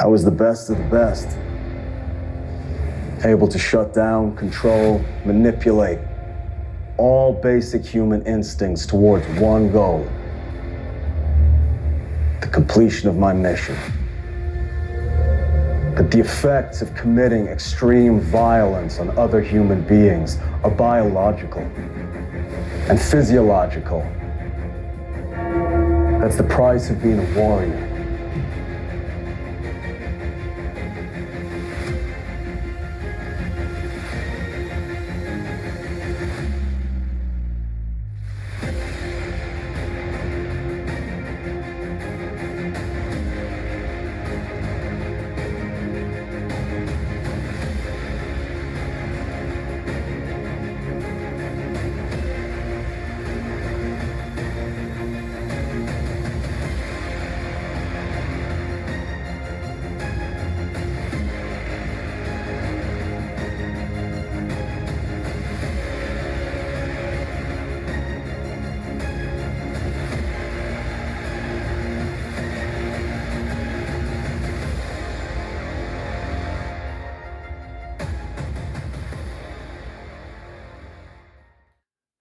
I was the best of the best, able to shut down, control, manipulate all basic human instincts towards one goal: the completion of my mission. But the effects of committing extreme violence on other human beings are biological and physiological. That's the price of being a warrior.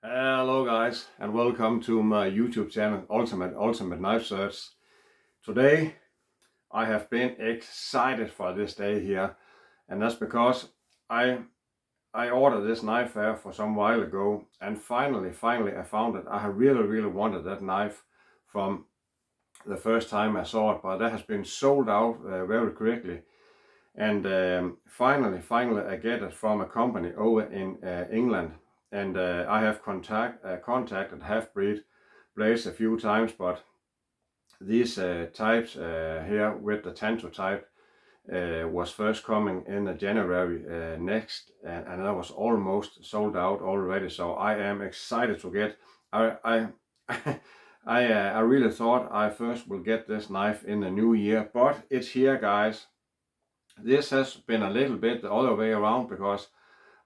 Hello guys, and welcome to my YouTube channel Ultimate Knife Search. Today I have been excited for this day here, and that's because I ordered this knife here for some while ago, and finally I found it. I have really wanted that knife from the first time I saw it, but that has been sold out very quickly. And finally I get it from a company over in England. And I have contacted Halfbreed blades a few times, but these types here with the Tanto type was first coming in January next, and that was almost sold out already. So I am excited to get. I really thought I first will get this knife in the new year, but it's here, guys. This has been a little bit the other way around, because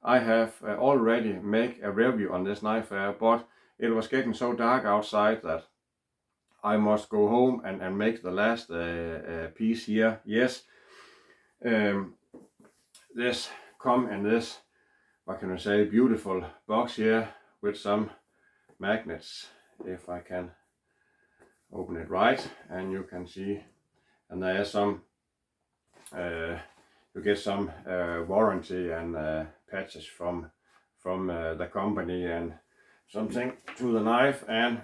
I have already made a review on this knife here, but it was getting so dark outside that I must go home and make the last piece here. Yes, this come in this, what can I say, beautiful box here with some magnets, if I can open it right, and you can see, and there is some you get some warranty and patches from the company and something to the knife, and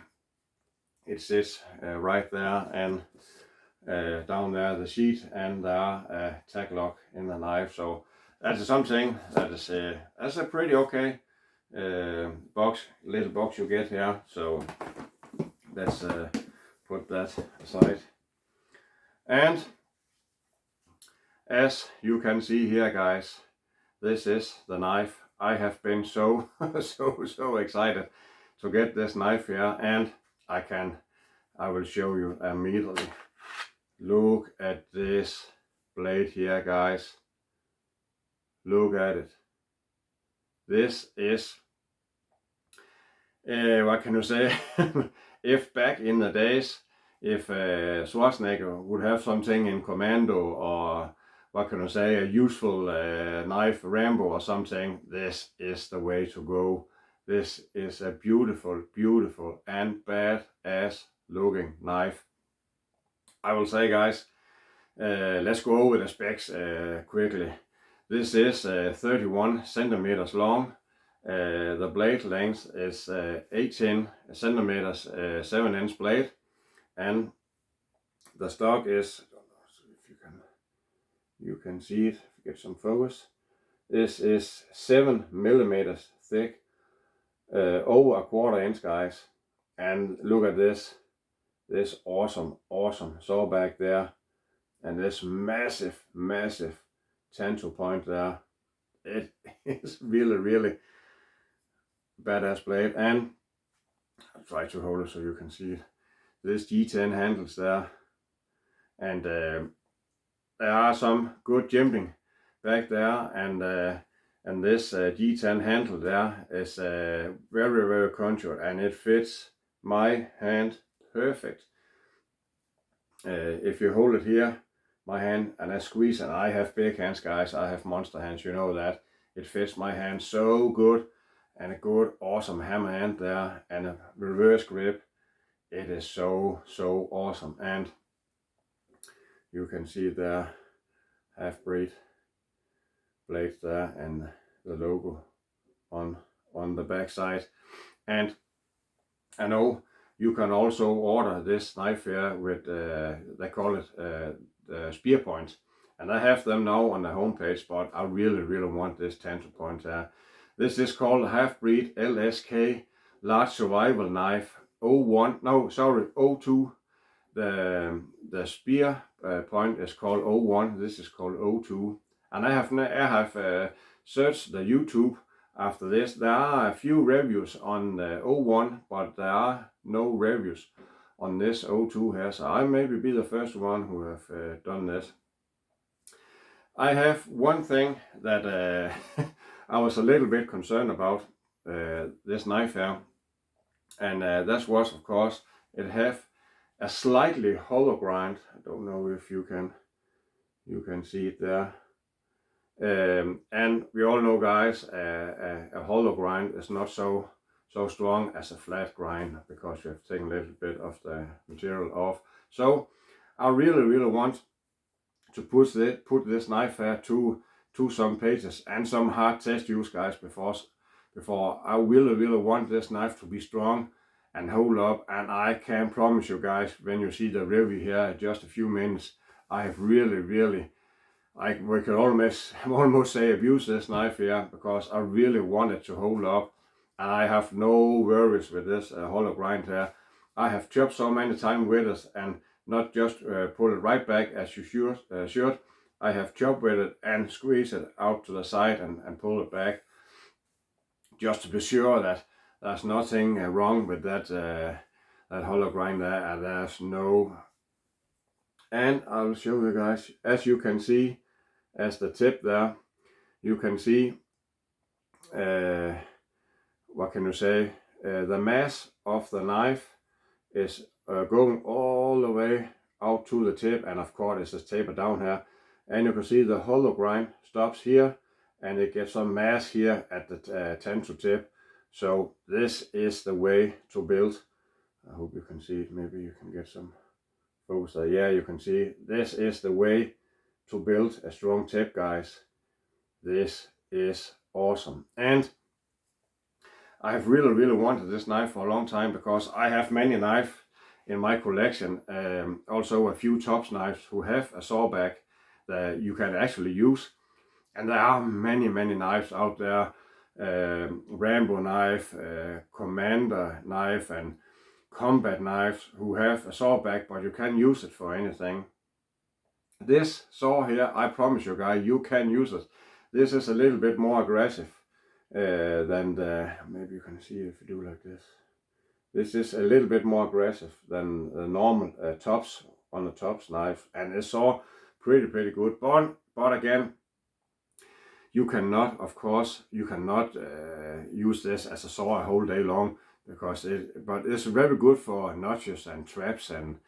it sits right there, and down there the sheet, and there a tag lock in the knife. So that's something that is that's a pretty okay little box you get here. So let's put that aside. And as you can see here, guys, this is the knife. I have been so excited to get this knife here, and I will show you immediately. Look at this blade here, guys. Look at it. This is what can you say? If back in the days, if Schwarzenegger would have something in Commando, or what can I say, a useful knife, Rambo or something, this is the way to go. This is a beautiful and badass looking knife. I will say, guys, let's go over the specs quickly. This is 31 centimeters long. The blade length is 18 centimeters, 7-inch blade, and the stock is, if you can see it, get some focus. This is 7 millimeters thick, over a 1/4 inch, guys. And look at this awesome saw back there, and this massive Tanto point there. It is really badass blade, and I'll try to hold it so you can see it. This G10 handles there, and there are some good jimping back there, and this G10 handle there is very contoured, and it fits my hand perfect. If you hold it here, my hand and I squeeze, and I have big hands, guys. I have monster hands, you know that. It fits my hand so good, and a good, awesome hammer hand there, and a reverse grip. It is so awesome. And you can see the Halfbreed blades there and the logo on the back side. And I know you can also order this knife here with they call it the spear point, and I have them now on the homepage, but I really want this tensor point here. This is called Halfbreed LSK Large Survival Knife 02. The spear point is called 01. This is called 02, and I have searched the YouTube after this. There are a few reviews on the 01, but there are no reviews on this 02 here, so I maybe be the first one who have done this. I have one thing that I was a little bit concerned about this knife here, and that was, of course, it have a slightly hollow grind. I don't know if you can see it there. And we all know, guys, a hollow grind is not so strong as a flat grind, because you have taken a little bit of the material off. So I really want to put this knife here to some pages and some hard test use, guys, before I really want this knife to be strong and hold up. And I can promise you, guys, when you see the review here in just a few minutes, I have really we can almost say abuse this knife here, because I really want it to hold up, and I have no worries with this hollow grind here. I have chopped so many times with it, and not just pull it right back as you should. I have chopped with it and squeeze it out to the side and pull it back, just to be sure that there's nothing wrong with that hollow grind there, and there's no. And I'll show you guys, as you can see, as the tip there, you can see what can you say, the mass of the knife is going all the way out to the tip, and of course it's tapered down here, and you can see the hollow grind stops here, and it gets some mass here at the tensor tip. So this is the way to build. I hope you can see it. Maybe you can get some focus there. Yeah, you can see this is the way to build a strong tip, guys. This is awesome, and I've really wanted this knife for a long time, because I have many knives in my collection, also a few tops knives who have a sawback that you can actually use, and there are many knives out there, Rambo knife, Commander knife, and combat knives who have a sawback, but you can use it for anything. This saw here, I promise you, guys, you can use it. This is a little bit more aggressive than the, maybe you can see if you do like this. This is a little bit more aggressive than the normal tops on the tops knife, and it saw pretty good. But again, you cannot, of course, use this as a saw a whole day long, because but it's very good for notches and traps, and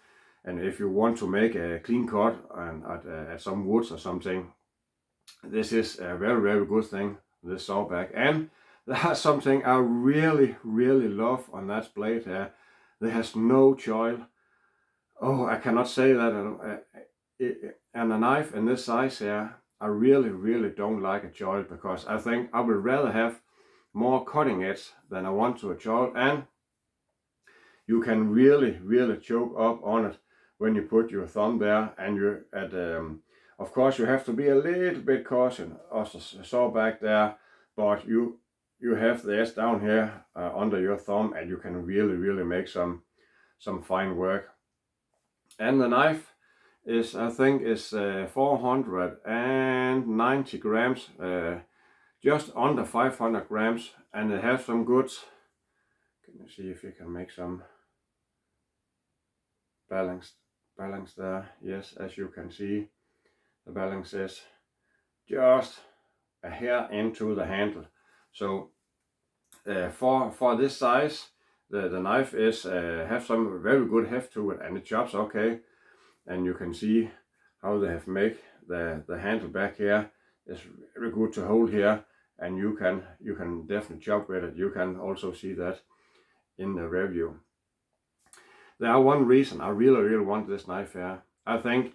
if you want to make a clean cut and at some woods or something, this is a very good thing, this sawback. And there's something I really love on that blade here. There has no choil. Oh, I cannot say that. And a knife in this size here, I really don't like a choil, because I think I would rather have more cutting edge than I want to a choil. And you can really choke up on it when you put your thumb there, and you're at of course you have to be a little bit cautious of the sawback there, but you have the edge down here under your thumb, and you can really make some fine work. And the knife is, I think, is 490 grams, just under 500 grams, and it has some goods. Can you see if you can make some balance there? Yes, as you can see, the balance is just a hair into the handle. So for this size, the knife is have some very good heft to it, and it chops okay. And you can see how they have made the handle back here is very good to hold here, and you can definitely chop with it. You can also see that in the review. There are one reason I really want this knife here. I think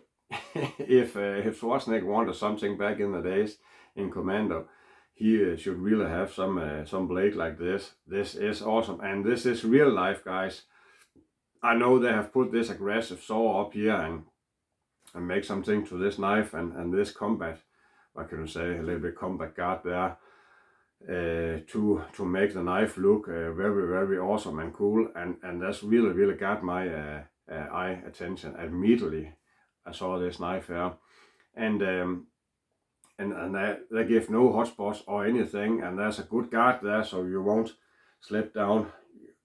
if Schwarzenegger wanted something back in the days in Commando, he should really have some blade like this. This is awesome, and this is real life, guys. I know they have put this aggressive saw up here and make something to this knife and this combat, what can you say, a little bit combat guard there, to make the knife look very awesome and cool, and that's really got my eye attention immediately. I saw this knife here, and they give no hotspots or anything, and there's a good guard there, so you won't slip down,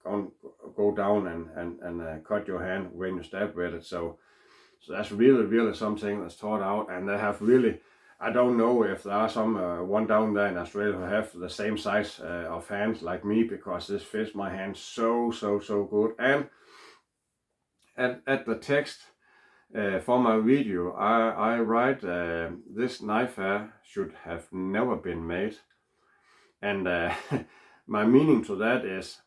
go down and cut your hand when you stab with it. So that's really something that's thought out, and they have really, I don't know if there are some one down there in Australia who have the same size of hands like me, because this fits my hand so good. And at the text for my video, I write this knife here should have never been made, and my meaning to that is,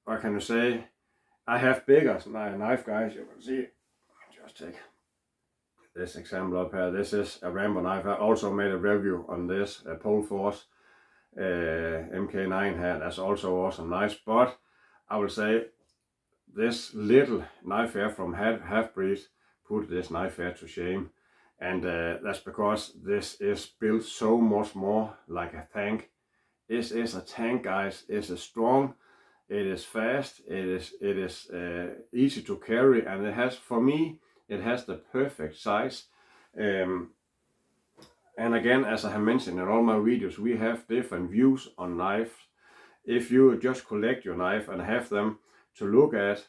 what can you say, I have bigger knife, guys. You can see, just take this example up here. This is a Rambo knife. I also made a review on this Pole Force MK9 here. That's also awesome, nice. But I will say this little knife here from Halfbreed put this knife here to shame, and that's because this is built so much more like a tank. This is a tank, guys. It is strong. It is fast. It is easy to carry, and it has, for me, it has the perfect size. And again, as I have mentioned in all my videos, we have different views on knives. If you just collect your knife and have them to look at,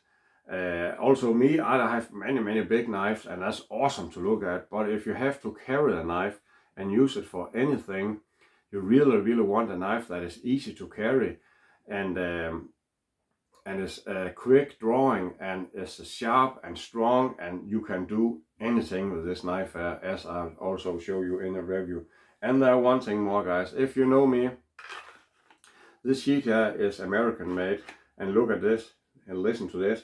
also me, I have many big knives, and that's awesome to look at. But if you have to carry a knife and use it for anything, you really want a knife that is easy to carry, and is quick drawing, and is sharp and strong, and you can do anything with this knife, as I'll also show you in a review. And there one thing more, guys. If you know me, this sheet here is American made, and look at this and listen to this.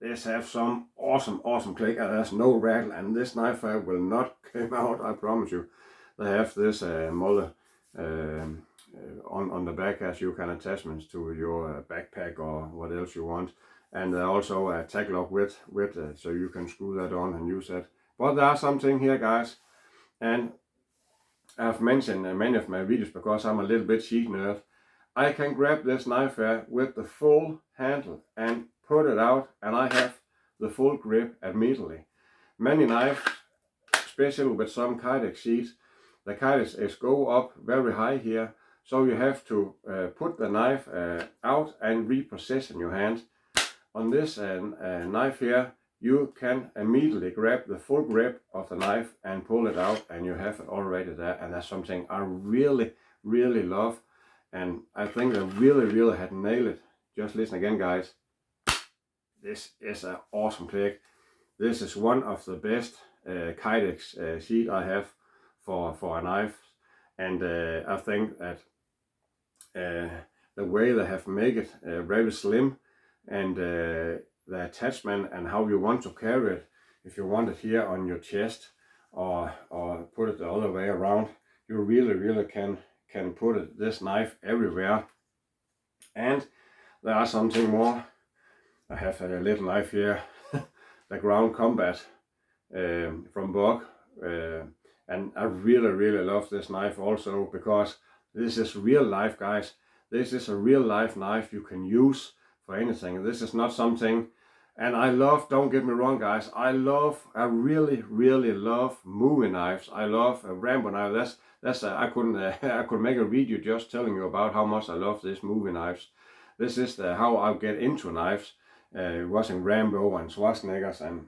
This have some awesome click, and there's no rattle, and this knife will not come out, I promise you. They have this molder on the back, as you can attachments to your backpack or what else you want, and also a tag lock with so you can screw that on and use that. But there are something here, guys, and I've mentioned in many of my videos, because I'm a little bit sheet nerd, I can grab this knife here with the full handle and put it out, and I have the full grip immediately. Many knives, especially with some Kydex sheets, the Kydex is go up very high here, so you have to put the knife out and reposition your hand. On this knife here, you can immediately grab the full grip of the knife and pull it out, and you have it already there. And that's something I really love, and I think they really had nailed it. Just listen again, guys. This is an awesome click. This is one of the best Kydex sheet I have for a knife, and I think that the way they have made it very slim, and the attachment and how you want to carry it, if you want it here on your chest or put it the other way around, you really can put this knife everywhere. And there are something more. I have a little knife here, the Ground Combat from Bog, and I really love this knife also, because this is real life, guys. This is a real life knife you can use for anything. This is not something, and I love, don't get me wrong, guys, I really love movie knives. I love a Rambo knife. I could make a video just telling you about how much I love these movie knives. This is how I get into knives, watching Rambo and Schwarzenegger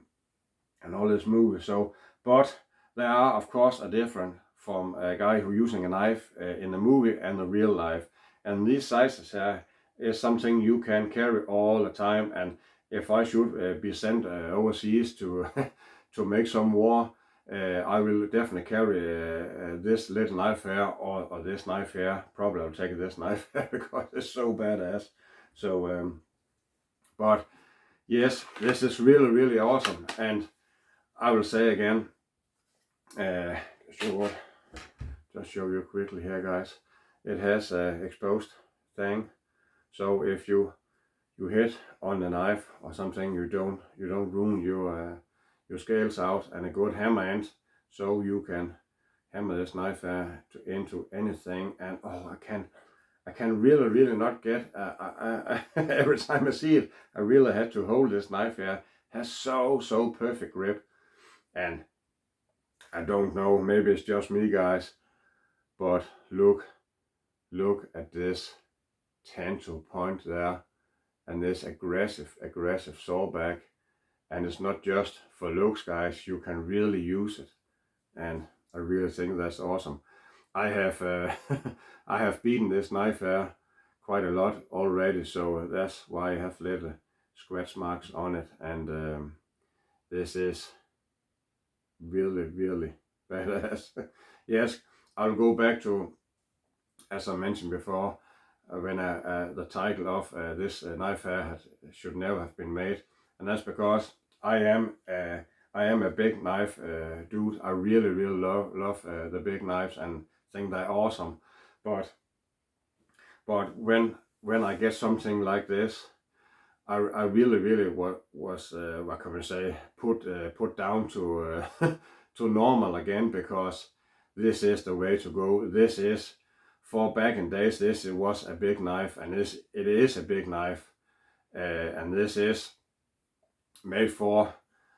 and all this movies. So, but there are, of course, a difference from a guy who using a knife in the movie and the real life. And these sizes here is something you can carry all the time. And if I should be sent overseas to to make some war, I will definitely carry this little knife here or this knife here. Probably I'll take this knife here because it's so badass. So, but yes, this is really, really awesome. And I will say again, just show you quickly here, guys. It has an exposed thing. So if you hit on the knife or something, you don't ruin your scales out, and a good hammer end, so you can hammer this knife into anything. And oh, I can really not get every time I see it, I really had to hold this knife here. It has so perfect grip, and I don't know, maybe it's just me, guys, but look at this tensile point there, and this aggressive sawback. And it's not just for looks, guys, you can really use it, and I really think that's awesome. I have I have beaten this knife here quite a lot already, so that's why I have little scratch marks on it. And this is really badass. Yes, I'll go back to, as I mentioned before, when the title of this knife here should never have been made, and that's because I am a big knife dude. I really love the big knives and think they're awesome. But when I get something like this, I really was what can we say, put down to to normal again, because this is the way to go. This is, for back in days, this was a big knife, and it is a big knife, and this is made for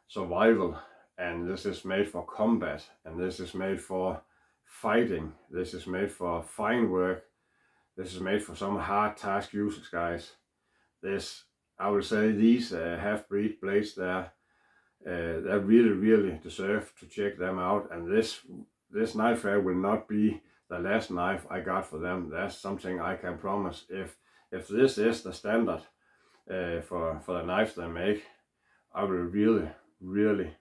survival, and this is made for combat, and this is made for fighting, this is made for fine work, this is made for some hard task users, guys. This, I will say, these half-breed blades there, they really deserve to check them out. And this knife here will not be the last knife I got for them. That's something I can promise. If this is the standard for the knives they make, I will really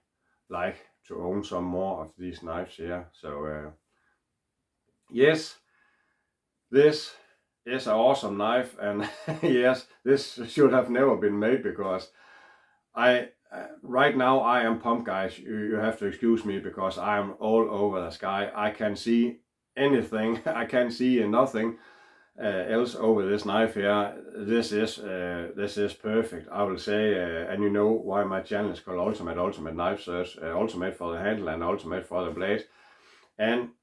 like to own some more of these knives here. So yes, this is an awesome knife, and yes, this should have never been made, because right now I am pumped, guys. You have to excuse me, because I am all over the sky. I can see anything. I can see nothing else over this knife here. This is perfect, I will say, and you know why my channel is called Ultimate Knife Search. Ultimate for the handle and ultimate for the blade. And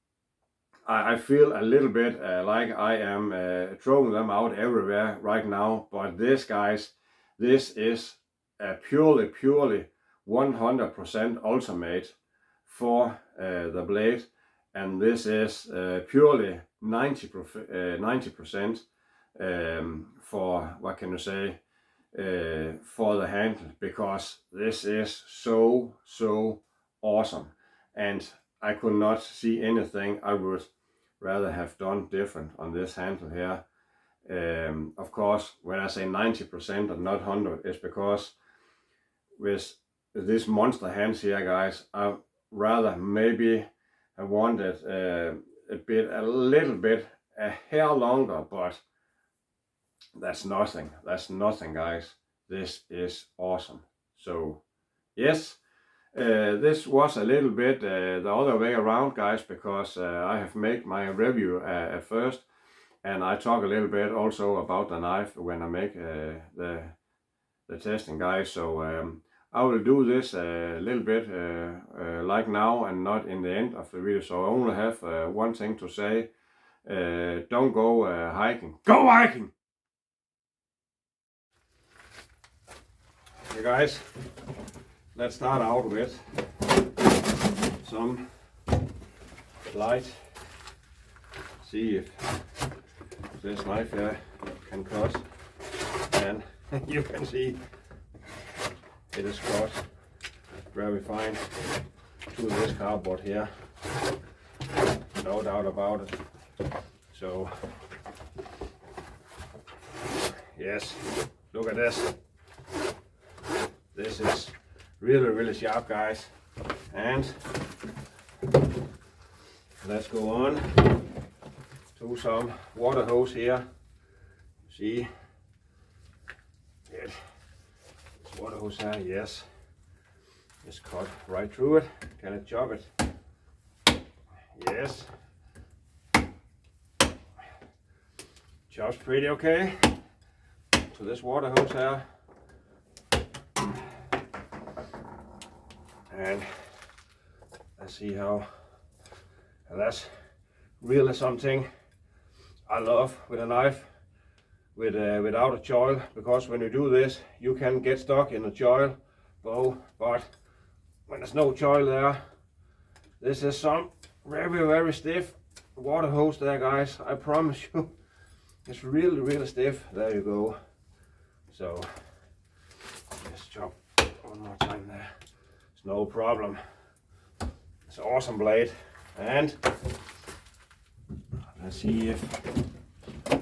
I feel a little bit like I am throwing them out everywhere right now, but this, guys, this is purely 100% ultimate for the blade, and this is purely 90% for, what can you say, for the handle, because this is so awesome, and I could not see anything I would rather have done different on this handle here. Of course, when I say 90% and not 100, it's because with this monster hands here, guys, I rather maybe I wanted a little bit a hair longer, but that's nothing, guys. This is awesome. So yes, this was a little bit the other way around, guys, because I have made my review at first, and I talk a little bit also about the knife when I make the testing, guys. So I will do this a little bit like now, and not in the end of the video. So I only have one thing to say: don't go hiking. Go hiking! Okay, guys, let's start out with some light. See if this knife here can cut, and you can see it is cut very fine to this cardboard here, no doubt about it. So yes, look at this. This is really sharp, guys, and let's go on to some water hose here. See it. This water hose here, yes. Just cut right through it. Can I chop it? Yes. Chops pretty okay. To this water hose here. And let's see how that's really something I love with a knife without a choil, because when you do this you can get stuck in a choil bow, but when there's no choil there, this is some very stiff water hose there, guys. I promise you, it's really stiff. There you go. So let's chop one more time there. It's no problem. It's an awesome blade. And let's see if I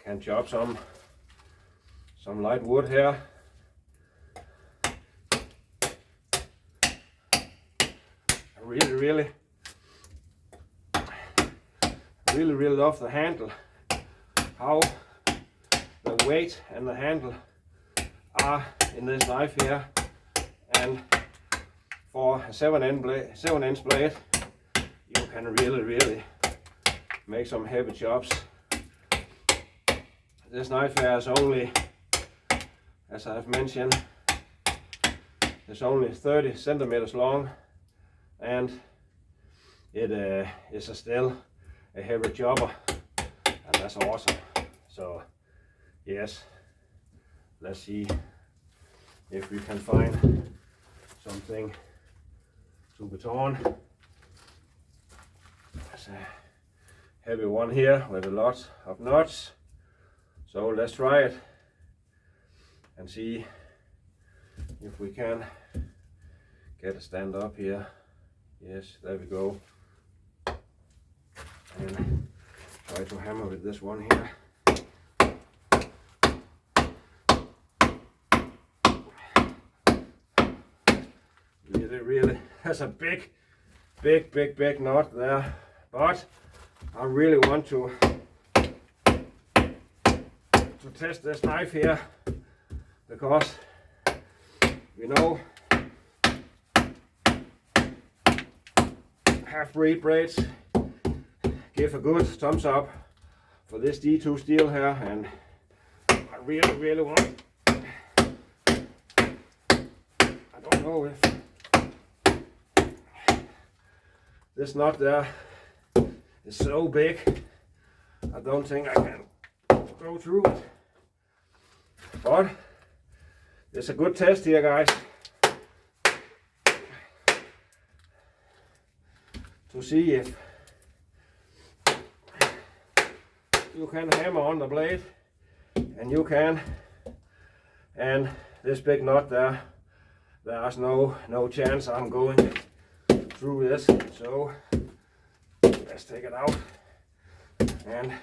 can chop some light wood here. I really love the handle, how the weight and the handle are in this knife here. And for a 7-inch blade, you can really make some heavy chops. This knife here is only, as I've mentioned, it's only 30 centimeters long, and it is still a heavy chopper, and that's awesome. So yes, let's see if we can find something to put on. There's a heavy one here with a lot of nuts, so let's try it and see if we can get a stand up here. Yes, there we go. And try to hammer with this one here. Really, that's a big knot there, but I really want to test this knife here, because you know, Halfbreed blades give a good thumbs up for this D2 steel here, and I really want, I don't know if this knot there is so big, I don't think I can go through it. But it's a good test here, guys, to see if you can hammer on the blade, and you can. And this big knot there, there's no chance I'm going through this. So let's take it out, and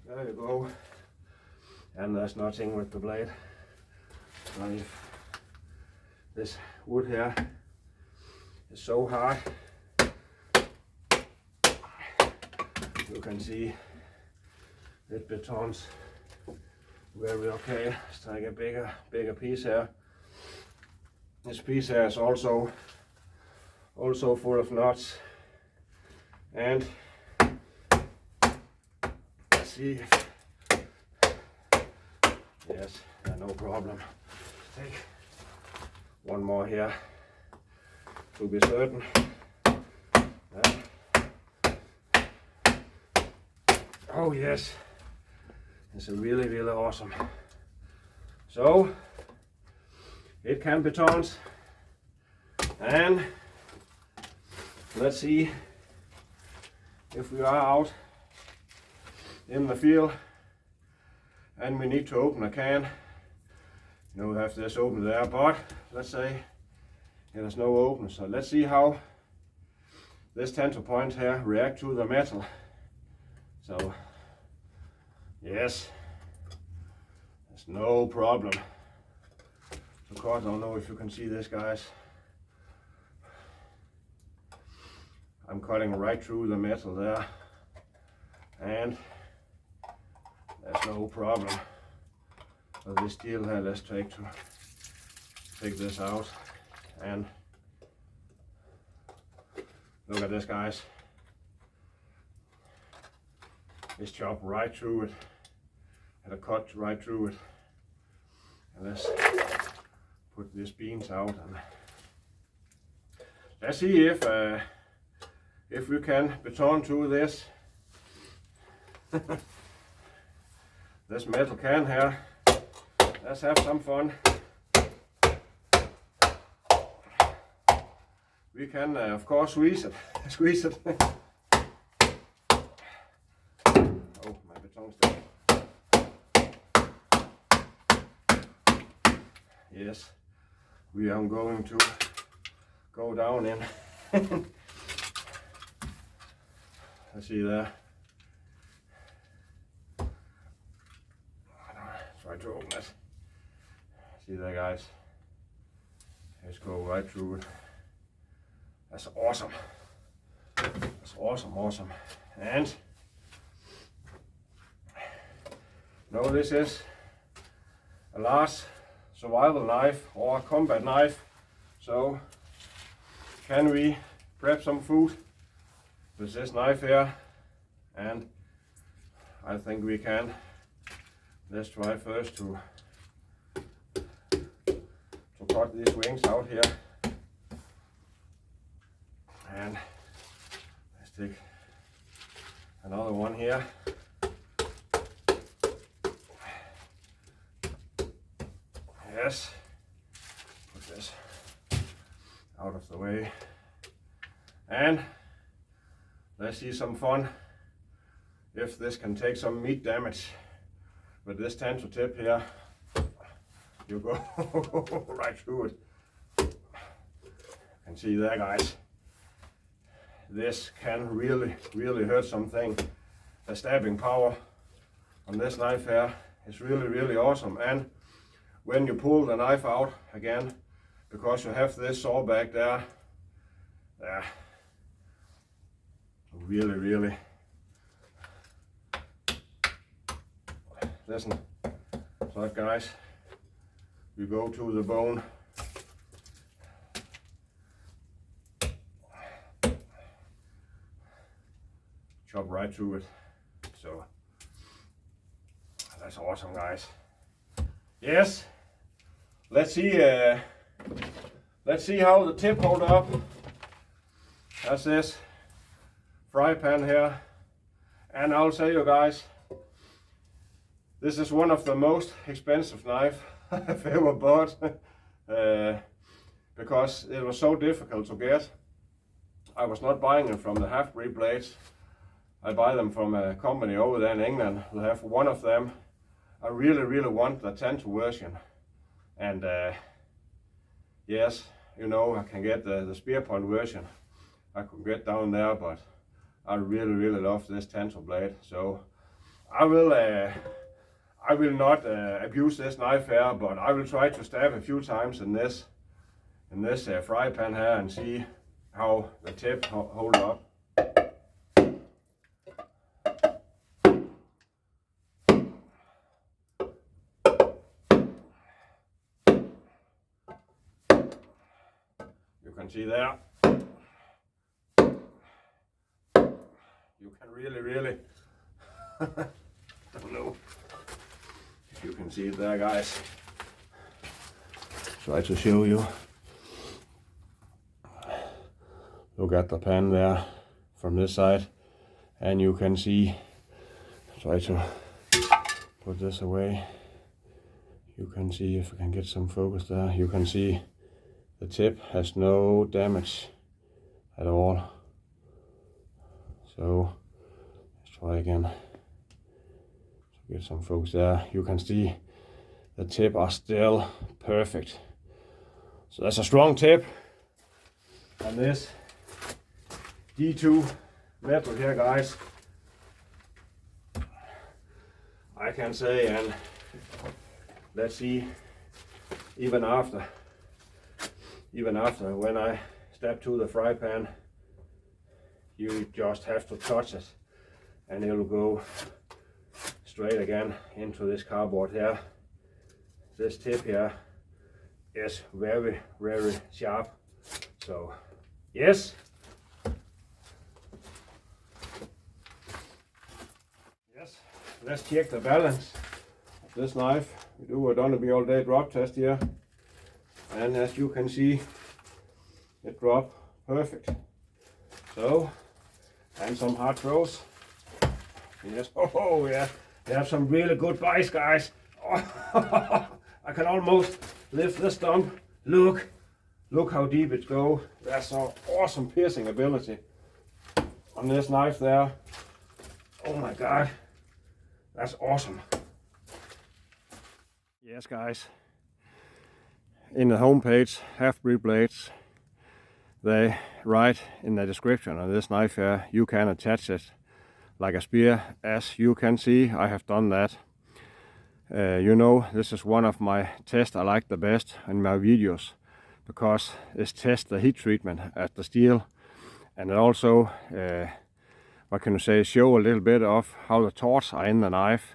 there you go. And there's nothing with the blade. If this wood here is so hard, you can see it betons very okay. Let's take a bigger piece here. This piece here is also full of knots, and let's see if, yes, no problem. Take one more here to be certain. Oh yes, it's really awesome. So it can be turned, and let's see if we are out in the field and we need to open a can. You know, we have this open there, but let's say there's no open. So let's see how this tensor point here react to the metal. So yes, there's no problem. Of course, I don't know if you can see this, guys. I'm cutting right through the metal there, and there's no problem. So this steel here, let's take this out, and look at this, guys. It's chopped right through it, and a cut right through it. And let's put these beams out, and let's see if we can beton through this this metal can here. Let's have some fun. We can of course squeeze it. Squeeze it. Oh, my beton's there. Yes, we are going to go down in. Let's see there. Try to open it. See there, guys. Let's go right through it. That's awesome. That's awesome, awesome. And now this is a last survival knife or combat knife. So can we prep some food with this knife here? And I think we can. Let's try first to cut these wings out here. And let's take another one here. Yes, put this out of the way, and let's see some fun if this can take some meat damage. With this tensor tip here, you go right through it. You can see there, guys. This can really hurt something. The stabbing power on this knife here is really awesome. And when you pull the knife out again, because you have this saw back there, really listen. So guys, we go to the bone. Chop right through it. So that's awesome, guys. Yes, let's see how the tip hold up. That's this fry pan here, and I'll tell you guys, this is one of the most expensive knife I've ever bought because it was so difficult to get. I was not buying them from the Halfbreed blades. I buy them from a company over there in England. They have one of them. I really want the 10th version, and yes, you know, I can get the spear point version. I could get down there, but I really love this 10th blade. So I will not abuse this knife here, but I will try to stab a few times in this fry pan here and see how the tip hold up. You can see there. You can really don't know if you can see it there, guys. Try to show you. Look at the pan there from this side, and you can see. Try to put this away. You can see, if I can get some focus there, you can see the tip has no damage at all. So let's try again to get some focus there. You can see the tip are still perfect. So that's a strong tip. And this D2 metal here, guys, I can say, and let's see, even after when I step to the fry pan, you just have to touch it and it will go straight again into this cardboard here. This tip here is very, very sharp. So yes. Yes, let's check the balance of this knife. We do a Donna all day drop test here. And as you can see, it dropped perfect. So, and some hard throws. Yes, oh yeah, we have some really good bites, guys. Oh, I can almost lift this stump. Look how deep it goes. That's an awesome piercing ability on this knife there. Oh my God, that's awesome. Yes, guys. In the homepage, Halfbreed Blades, they write in the description of this knife here, you can attach it like a spear. As you can see, I have done that. You know, this is one of my tests I like the best in my videos, because it tests the heat treatment at the steel, and it also, what can you say, show a little bit of how the torques are in the knife.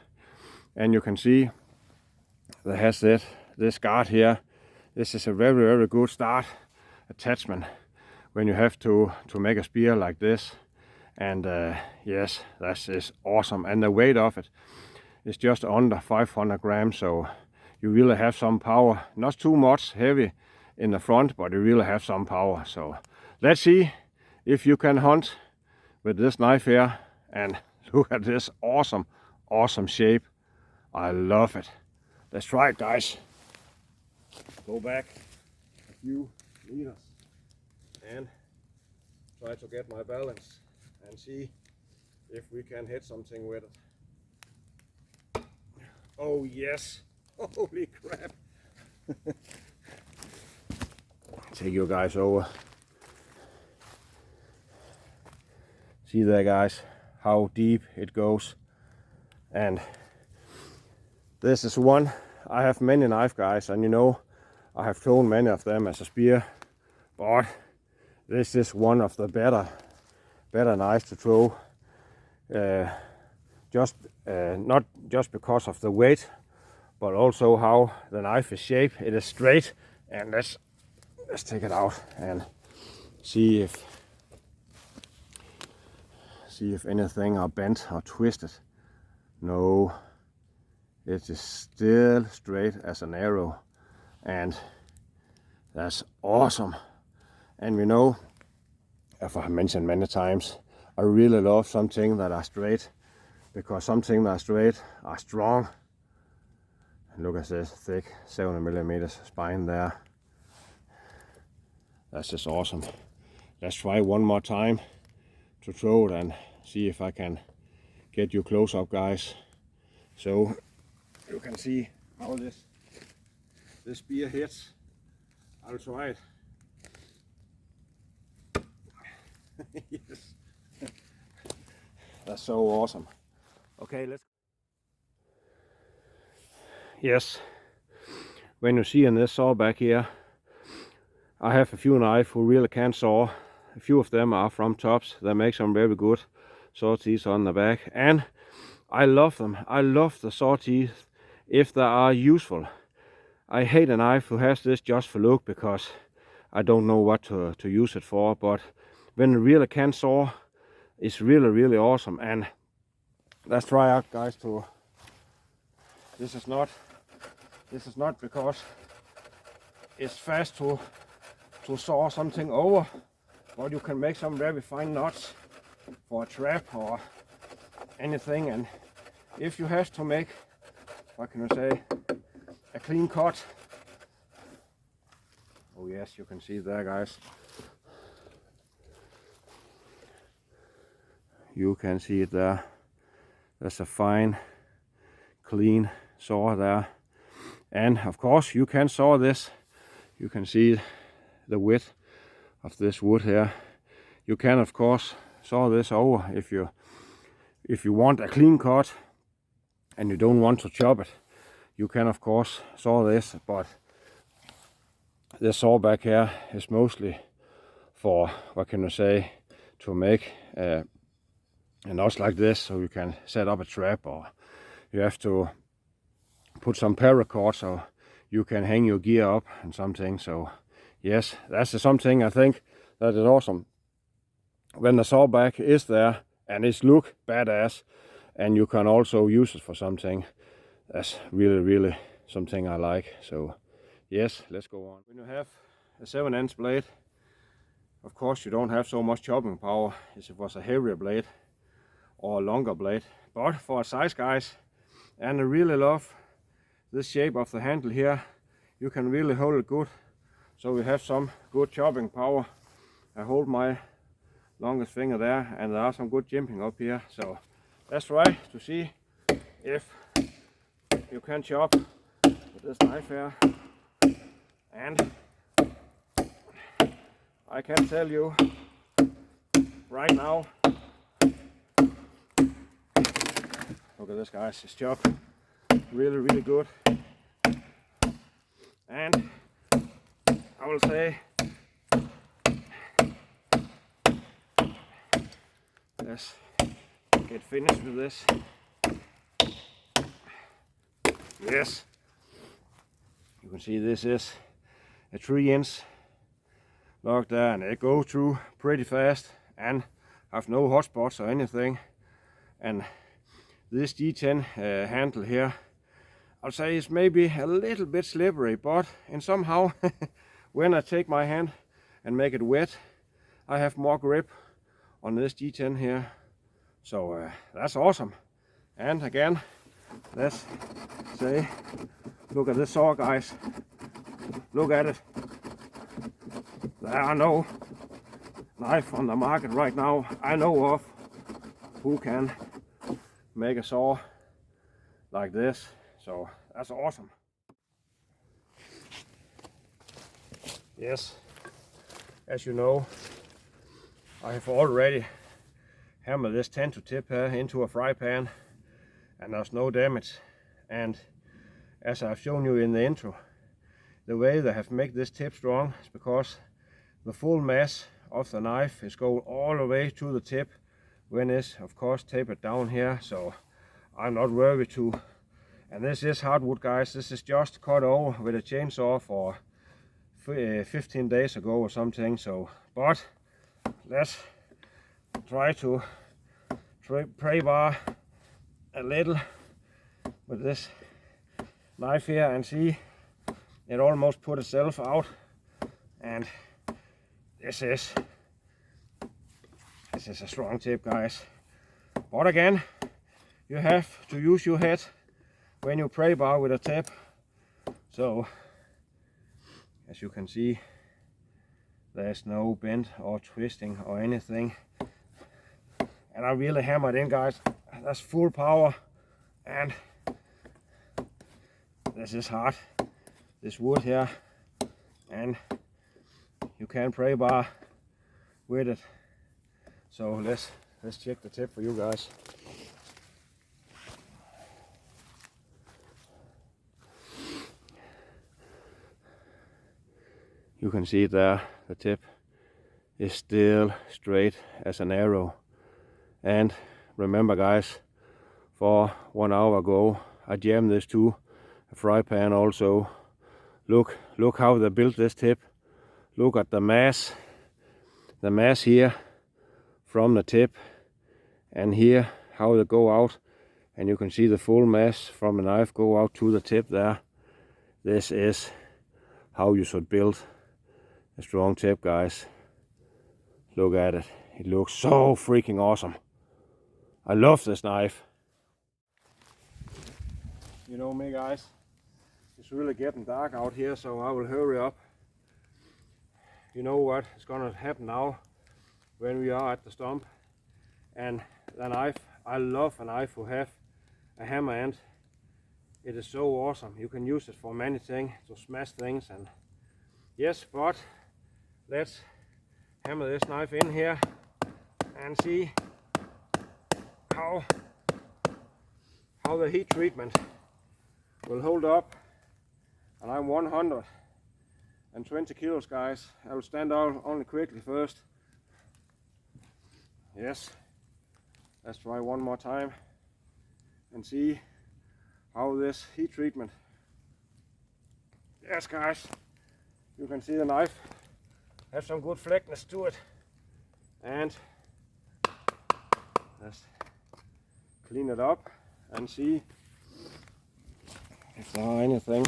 And you can see that has this guard here. This is a very, very good start attachment when you have to make a spear like this. And yes, that is awesome. And the weight of it is just under 500 grams, so you really have some power. Not too much heavy in the front, but you really have some power. So let's see if you can hunt with this knife here. And look at this awesome shape. I love it. Let's try it, guys. Go back a few meters and try to get my balance and see if we can hit something with it. Oh yes, holy crap. Take you guys over. See there, guys, how deep it goes. And this is one. I have many knife, guys, and you know, I have thrown many of them as a spear, but this is one of the better knives to throw. Not just because of the weight, but also how the knife is shaped. It is straight, and let's take it out and see if anything are bent or twisted. No, it is still straight as an arrow, and that's awesome. And you know, as I have mentioned many times, I really love something that are straight, because something that are straight are strong. And look at this thick 7mm spine there. That's just awesome. Let's try one more time to throw it and see if I can get you close up, guys, so you can see how this spear hits. I'll try it. Yes. That's so awesome. Okay, let's. Yes, when you see in this saw back here, I have a few knives who really can saw. A few of them are from Tops. That makes them very good saw teeth on the back, and I love them. I love the saw teeth if they are useful. I hate a knife who has this just for look, because I don't know what to use it for. But when it really can saw, it's really, really awesome. And let's try out, guys, to. This is not because it's fast to saw something over, but you can make some very fine knots for a trap or anything. And if you have to make, what can I say, a clean cut. Oh yes, you can see there, guys. You can see it there. There's a fine, clean saw there. And of course you can saw this. You can see the width of this wood here. You can of course saw this over if you want a clean cut and you don't want to chop it. You can of course saw this, but this saw back here is mostly for, what can you say, to make and also like this, so you can set up a trap, or you have to put some paracord so you can hang your gear up and something. So yes, that's something I think that is awesome when the sawback is there and it look badass, and you can also use it for something. That's really something I like. So yes, let's go on. When you have a 7-inch blade, of course you don't have so much chopping power as if it was a heavier blade or a longer blade, but for size guys, and I really love this shape of the handle here, you can really hold it good, so we have some good chopping power. I hold my longest finger there, and there are some good jimping up here, so let's try to see if you can chop with this knife here. And I can tell you right now, look at this guys, it's chopped really good. And I will say, let's get finished with this. Yes, you can see this is a 3-inch log there, and it goes through pretty fast and have no hot spots or anything. And this G10 handle here, I'll say it's maybe a little bit slippery, but in somehow when I take my hand and make it wet, I have more grip on this G10 here. So that's awesome. And again, let's say, look at this saw guys, look at it. There are no knife on the market right now I know of who can make a saw like this, so that's awesome. Yes, as you know, I have already hammered this 10-to tip here into a fry pan, and there's no damage. And as I've shown you in the intro, the way they have made this tip strong is because the full mass of the knife is going all the way to the tip when it's of course tapered down here, so I'm not worried to. And this is hardwood guys, this is just cut over with a chainsaw for 15 days ago or something. So but let's try to pray bar a little with this knife here and see it almost put itself out. And this is a strong tip guys, but again, you have to use your head when you pray bar with a tip. So as you can see, there's no bend or twisting or anything, and I really hammered in guys. That's full power, and this is hard, this wood here, and you can pray bar with it. So let's check the tip for you guys. You can see there, the tip is still straight as an arrow. And remember guys, for 1 hour ago I jammed this to a fry pan also. Look how they built this tip. Look at the mass here from the tip, and here how they go out, and you can see the full mass from the knife go out to the tip there. This is how you should build a strong tip guys. Look at it, it looks so freaking awesome. I love this knife. You know me guys, it's really getting dark out here, so I will hurry up. You know what is gonna happen now when we are at the stump, and the knife, I love a knife who have a hammer end. It is so awesome. You can use it for many things, to smash things. And yes, but let's hammer this knife in here and see how the heat treatment will hold up. And I'm 120 kilos guys. I will stand out only quickly first. Yes, let's try one more time and see how this heat treatment. Yes guys, you can see the knife has some good fleckness to it, and let's clean it up and see if there are anything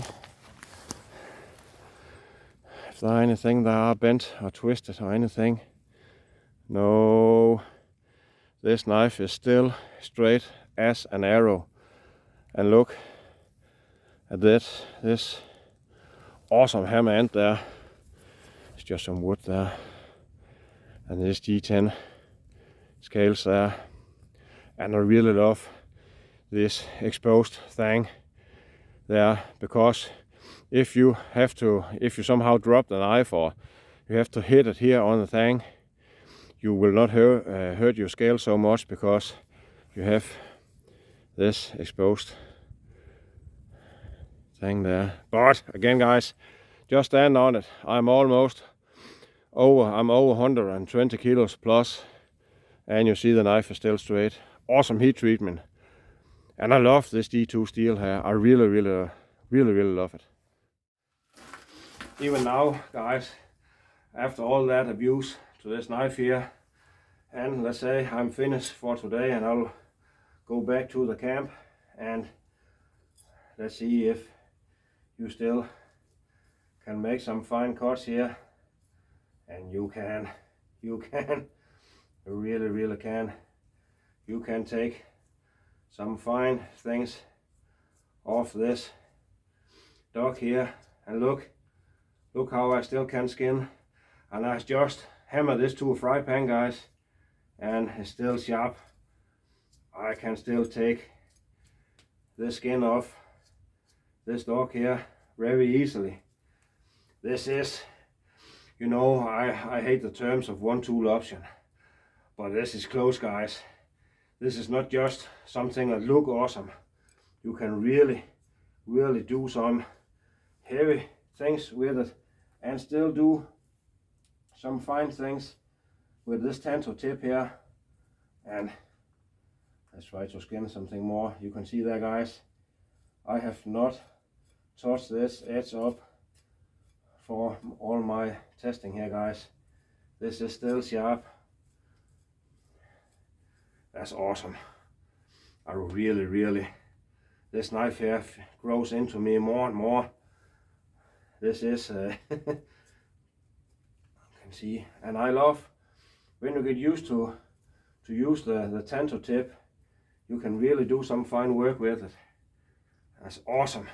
that are bent or twisted or anything. No, this knife is still straight as an arrow. And look at this awesome hammer end there. It's just some wood there, and this G10 scales there. And I really love this exposed thing there, because if you somehow drop the knife or you have to hit it here on the thing, you will not hurt your scale so much, because you have this exposed thing there. But again guys, just stand on it. I'm over 120 kilos plus, and you see the knife is still straight. Awesome heat treatment, and I love this D2 steel here. I really love it. Even now guys, after all that abuse to this knife here, and let's say I'm finished for today, and I'll go back to the camp, and let's see if you still can make some fine cuts here. And you really can. You can take some fine things off this dog here, and look how I still can skin. And I just hammer this to a fry pan guys, and it's still sharp. I can still take the skin off this dog here very easily. This is, you know, I hate the terms of one tool option, but this is close guys. This is not just something that look awesome. You can really do some heavy things with it, and still do some fine things with this tanto tip here. And let's try to skin something more. You can see there guys, I have not touched this edge up for all my testing here guys. This is still sharp. That's awesome. I really, this knife here grows into me more and more. This is you can see, and I love when you get used to use the tanto tip, you can really do some fine work with it. That's awesome.